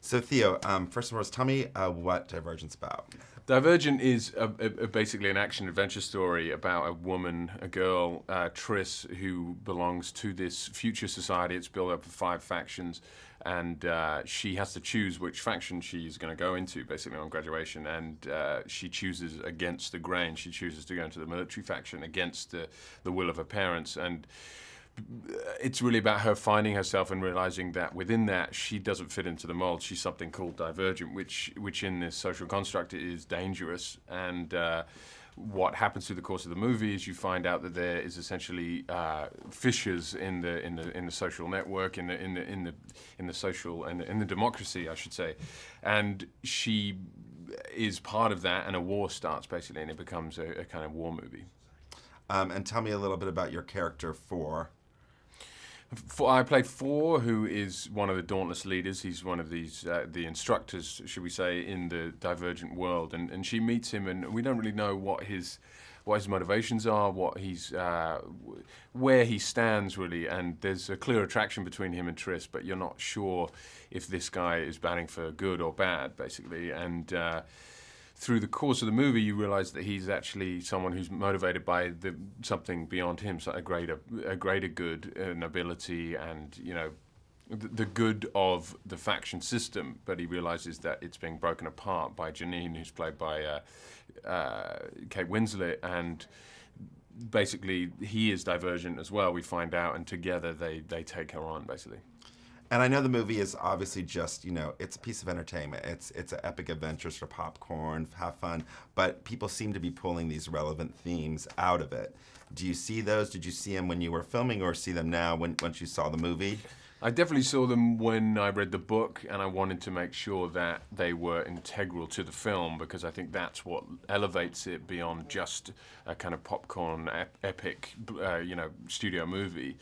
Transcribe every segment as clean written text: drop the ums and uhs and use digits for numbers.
So Theo, first and foremost, tell me what Divergent's about. Divergent is basically an action-adventure story about a woman, a girl, Triss, who belongs to this future society. It's built up of 5 factions, and she has to choose which faction she's going to go into, basically, on graduation. And she chooses against the grain. She chooses to go into the military faction against the will of her parents. And it's really about her finding herself and realizing that within that she doesn't fit into the mold. She's something called divergent, which in this social construct is dangerous. And what happens through the course of the movie is you find out that there is essentially fissures in the social network, in the social and in the democracy, I should say, and she is part of that, and a war starts basically, and it becomes a kind of war movie. And tell me a little bit about your character, I played Four, who is one of the Dauntless leaders. He's one of these, the instructors, should we say, in the Divergent world. And she meets him, and we don't really know what his motivations are, where he stands, really. And there's a clear attraction between him and Triss, but you're not sure if this guy is batting for good or bad, basically. And through the course of the movie, you realize that he's actually someone who's motivated by something beyond him, so a greater good, nobility, and the good of the faction system. But he realizes that it's being broken apart by Janine, who's played by Kate Winslet, and basically he is divergent as well. We find out, and together they take her on, basically. And I know the movie is obviously just, it's a piece of entertainment. It's an epic adventures for popcorn, have fun, but people seem to be pulling these relevant themes out of it. Do you see those? Did you see them when you were filming, or see them now once you saw the movie? I definitely saw them when I read the book, and I wanted to make sure that they were integral to the film, because I think that's what elevates it beyond just a kind of popcorn epic, studio movie.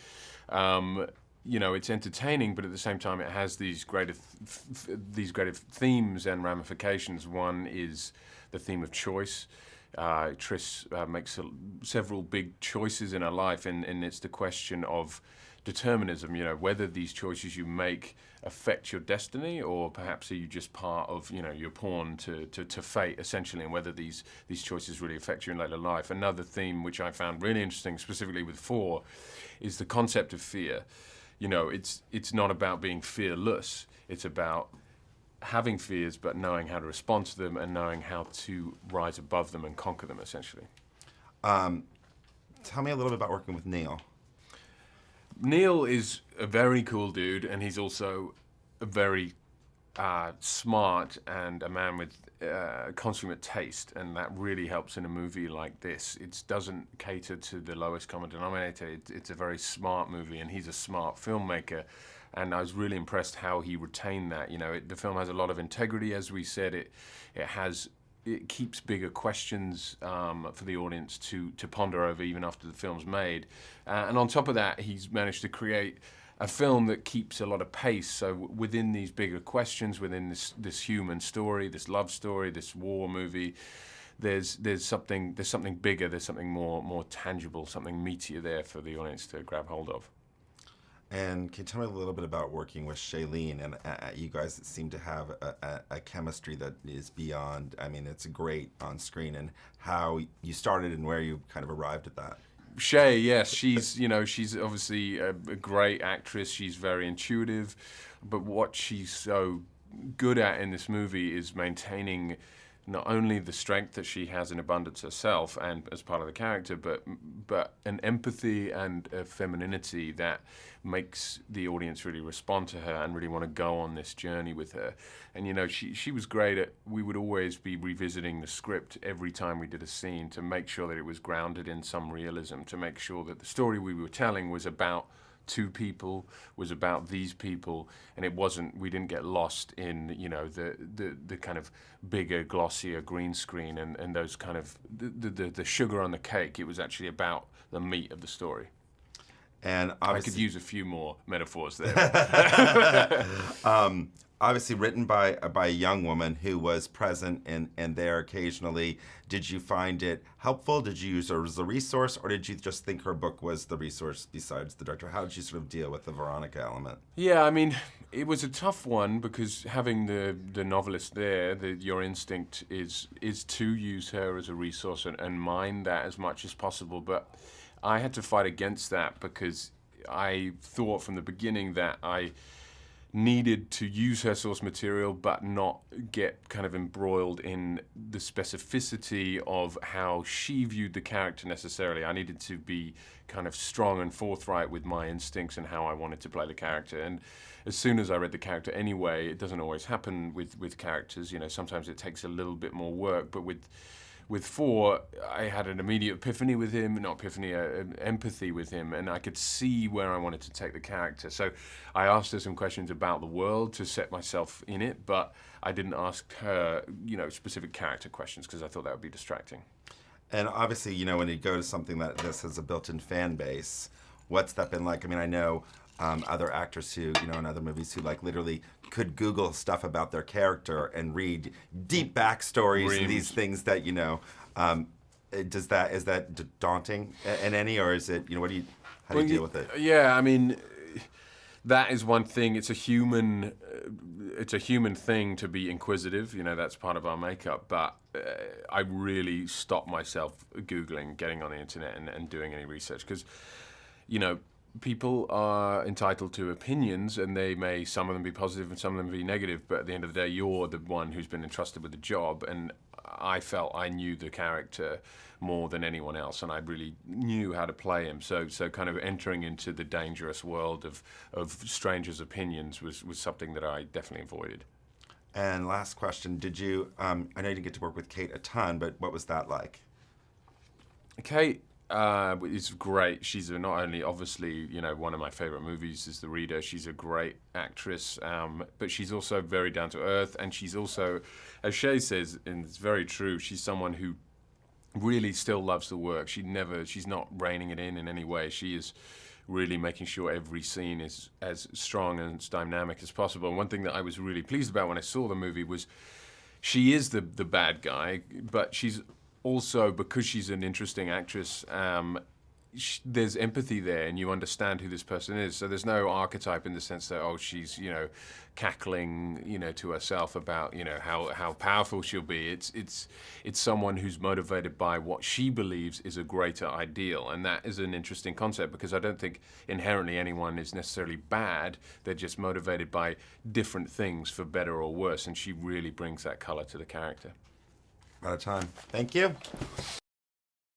It's entertaining, but at the same time, it has these greater themes and ramifications. One is the theme of choice. Triss makes several big choices in her life, and it's the question of determinism. Whether these choices you make affect your destiny, or perhaps are you just part of your pawn to fate, essentially, and whether these choices really affect you in later life. Another theme which I found really interesting, specifically with Four, is the concept of fear. It's not about being fearless. It's about having fears, but knowing how to respond to them and knowing how to rise above them and conquer them, essentially. Tell me a little bit about working with Neil. Neil is a very cool dude, and he's also a very smart and a man with consummate taste, and that really helps in a movie like this. It doesn't cater to the lowest common denominator. It's a very smart movie, and he's a smart filmmaker, and I was really impressed how he retained that. The film has a lot of integrity, as we said. It keeps bigger questions for the audience to ponder over even after the film's made. And on top of that, he's managed to create a film that keeps a lot of pace. So within these bigger questions, within this human story, this love story, this war movie, there's something bigger, there's something more tangible, something meatier there for the audience to grab hold of. And can you tell me a little bit about working with Shailene? And you guys seem to have a chemistry that is beyond, it's great on screen, and how you started and where you kind of arrived at that. Shay, yes, she's obviously a great actress. She's very intuitive, but what she's so good at in this movie is maintaining not only the strength that she has in abundance herself and as part of the character, but an empathy and a femininity that makes the audience really respond to her and really want to go on this journey with her. And she was great at, we would always be revisiting the script every time we did a scene to make sure that it was grounded in some realism, to make sure that the story we were telling was about 2 people, was about these people, and we didn't get lost in the kind of bigger, glossier green screen and those kind of the sugar on the cake. It was actually about the meat of the story. And I could use a few more metaphors there. obviously written by a young woman who was present and there occasionally. Did you find it helpful? Did you use her as a resource, or did you just think her book was the resource besides the director? How did you sort of deal with the Veronica element? Yeah, I mean, it was a tough one because having the novelist there, your instinct is to use her as a resource and mine that as much as possible. But I had to fight against that because I thought from the beginning that I needed to use her source material but not get kind of embroiled in the specificity of how she viewed the character necessarily. I needed to be kind of strong and forthright with my instincts and how I wanted to play the character. And as soon as I read the character anyway, it doesn't always happen with characters. You know, sometimes it takes a little bit more work, but with Four, I had an immediate epiphany with him, not epiphany, empathy with him, and I could see where I wanted to take the character. So I asked her some questions about the world to set myself in it, but I didn't ask her, specific character questions because I thought that would be distracting. And obviously, when you go to something that this has a built-in fan base, what's that been like? I mean, I know other actors who, in other movies who like literally could Google stuff about their character and read deep backstories and these things that, is that daunting in any, or is it, how do you deal with it? Yeah, I mean, that is one thing. It's a human thing to be inquisitive. That's part of our makeup. But I really stopped myself Googling, getting on the internet and doing any research because, people are entitled to opinions, and some of them be positive and some of them be negative, but at the end of the day, you're the one who's been entrusted with the job, and I felt I knew the character more than anyone else, and I really knew how to play him. So kind of entering into the dangerous world of strangers' opinions was something that I definitely avoided. And last question, did you, I know you didn't get to work with Kate a ton, but what was that like? Kate is great. She's not only, obviously, one of my favorite movies is The Reader. She's a great actress, but she's also very down to earth, and she's also, as Shay says, and it's very true, she's someone who really still loves the work. She's not reining it in any way. She is really making sure every scene is as strong and as dynamic as possible. And one thing that I was really pleased about when I saw the movie was she is the bad guy, but she's also, because she's an interesting actress, there's empathy there, and you understand who this person is. So there's no archetype in the sense that, she's, cackling, to herself about, how powerful she'll be. It's someone who's motivated by what she believes is a greater ideal, and that is an interesting concept because I don't think inherently anyone is necessarily bad. They're just motivated by different things for better or worse, and she really brings that color to the character. Out of time. Thank you.